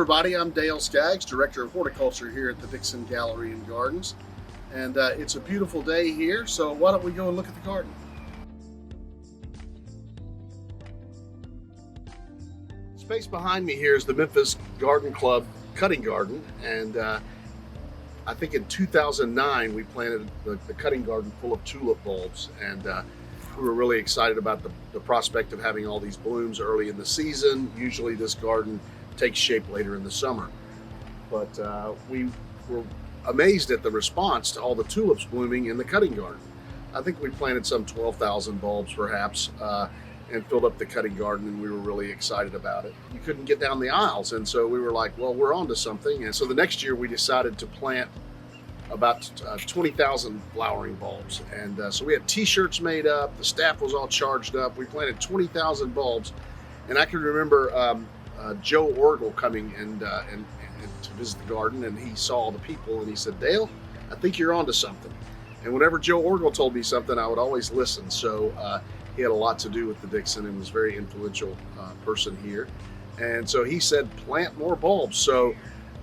everybody, I'm Dale Skaggs, Director of Horticulture here at the Dixon Gallery and Gardens. And it's a beautiful day here, so why don't we go and look at the garden? Space behind me here is the Memphis Garden Club cutting garden, and I think in 2009 we planted the cutting garden full of tulip bulbs, and we were really excited about the prospect of having all these blooms early in the season. Usually this garden takes shape later in the summer, but we were amazed at the response to all the tulips blooming in the cutting garden. I think we planted some 12,000 bulbs perhaps, and filled up the cutting garden, and we were really excited about it. You couldn't get down the aisles, and so we were like, well, we're on to something. And so the next year we decided to plant about 20,000 flowering bulbs. And so we had t-shirts made up, the staff was all charged up. We planted 20,000 bulbs, and I can remember Joe Orgel coming and to visit the garden, and he saw the people, and he said, Dale, I think you're onto something. And whenever Joe Orgel told me something, I would always listen. So he had a lot to do with the Dixon and was a very influential person here. And so he said, plant more bulbs. So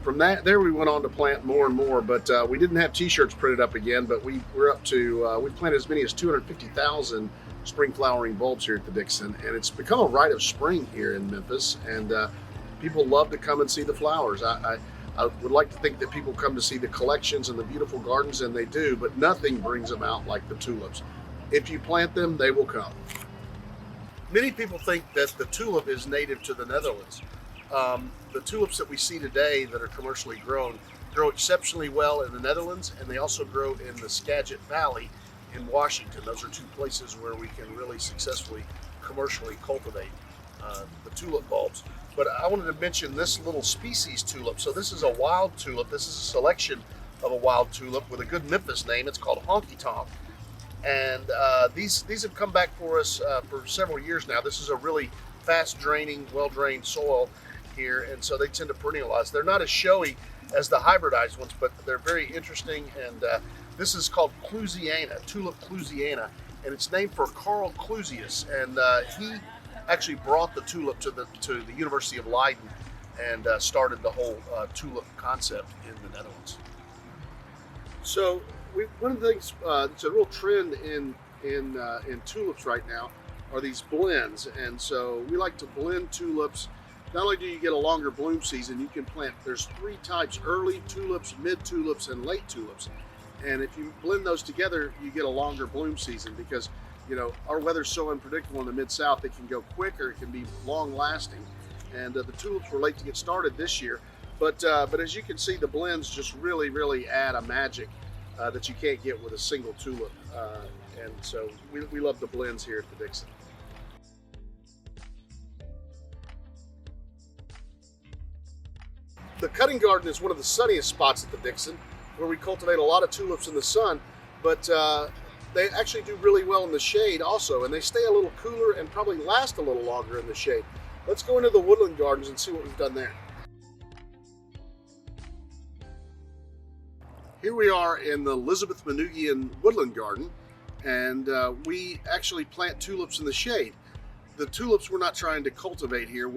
from there we went on to plant more and more, but we didn't have t-shirts printed up again, but we're up to, we planted as many as 250,000 spring flowering bulbs here at the Dixon. And it's become a rite of spring here in Memphis, and people love to come and see the flowers. I would like to think that people come to see the collections and the beautiful gardens, and they do, but nothing brings them out like the tulips. If you plant them, they will come. Many people think that the tulip is native to the Netherlands. The tulips that we see today that are commercially grown grow exceptionally well in the Netherlands, and they also grow in the Skagit Valley in Washington. Those are two places where we can really successfully commercially cultivate the tulip bulbs. But I wanted to mention this little species tulip. So this is a wild tulip. This is a selection of a wild tulip with a good Memphis name. It's called Honky Tonk. And these have come back for us for several years now. This is a really fast draining, well-drained soil here, and so they tend to perennialize. They're not as showy as the hybridized ones, but they're very interesting. And this is called Clusiana, Tulip Clusiana, and it's named for Carl Clusius. And he actually brought the tulip to the University of Leiden and started the whole tulip concept in the Netherlands. So one of the things that's a real trend in tulips right now are these blends, and so we like to blend tulips. Not only do you get a longer bloom season, you can plant, there's three types: early tulips, mid tulips, and late tulips. And if you blend those together, you get a longer bloom season, because you know our weather's so unpredictable in the mid-south. It can go quick or it can be long lasting, and the tulips were late to get started this year, but as you can see, the blends just really add a magic that you can't get with a single tulip, and so we love the blends here at the Dixon. The cutting garden is one of the sunniest spots at the Dixon, where we cultivate a lot of tulips in the sun, but they actually do really well in the shade also, and they stay a little cooler and probably last a little longer in the shade. Let's go into the Woodland Gardens and see what we've done there. Here we are in the Elizabeth Manugian Woodland Garden, and we actually plant tulips in the shade. The tulips we're not trying to cultivate here.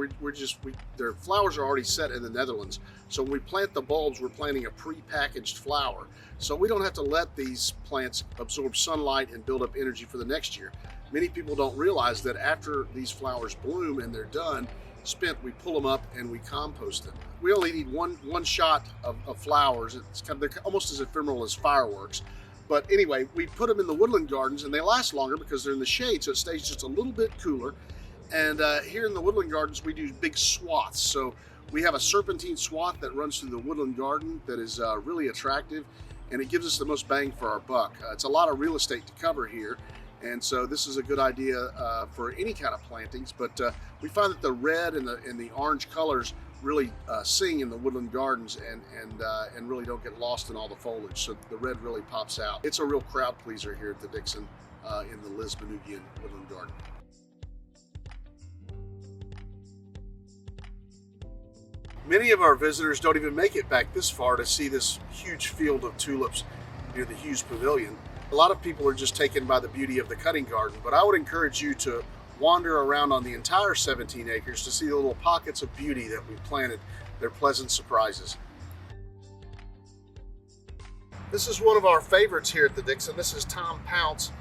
Their flowers are already set in the Netherlands. So when we plant the bulbs, we're planting a pre-packaged flower. So we don't have to let these plants absorb sunlight and build up energy for the next year. Many people don't realize that after these flowers bloom and they're done, spent, we pull them up and we compost them. We only need one shot of flowers. They're almost as ephemeral as fireworks. But anyway, we put them in the Woodland Gardens, and they last longer because they're in the shade, so it stays just a little bit cooler. And here in the Woodland Gardens, we do big swaths. So we have a serpentine swath that runs through the Woodland Garden that is really attractive, and it gives us the most bang for our buck. It's a lot of real estate to cover here, and so this is a good idea for any kind of plantings. But we find that the red and the orange colors really sing in the Woodland Gardens and really don't get lost in all the foliage. So the red really pops out. It's a real crowd pleaser here at the Dixon in the Liz Manugian Woodland Garden. Many of our visitors don't even make it back this far to see this huge field of tulips near the Hughes Pavilion. A lot of people are just taken by the beauty of the cutting garden, but I would encourage you to wander around on the entire 17 acres to see the little pockets of beauty that we planted they're pleasant surprises. This is one of our favorites here at the Dixon. This is Tom Pounce,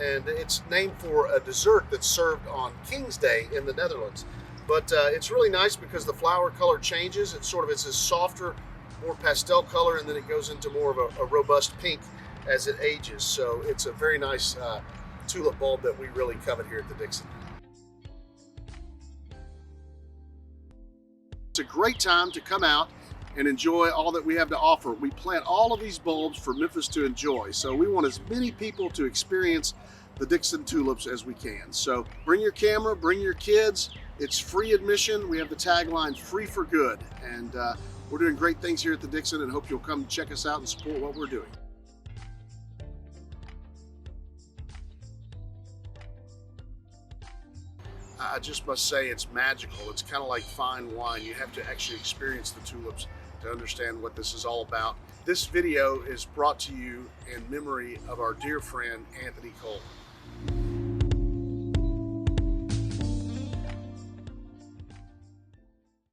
and it's named for a dessert that's served on King's Day in the Netherlands. But it's really nice because the flower color changes. It's a softer, more pastel color, and then it goes into more of a robust pink as it ages. So it's a very nice tulip bulb that we really covet here at the Dixon. It's a great time to come out and enjoy all that we have to offer. We plant all of these bulbs for Memphis to enjoy. So we want as many people to experience the Dixon tulips as we can. So bring your camera, bring your kids. It's free admission. We have the tagline, free for good. And we're doing great things here at the Dixon, and hope you'll come check us out and support what we're doing. I just must say it's magical. It's kind of like fine wine. You have to actually experience the tulips to understand what this is all about. This video is brought to you in memory of our dear friend, Anthony Cole.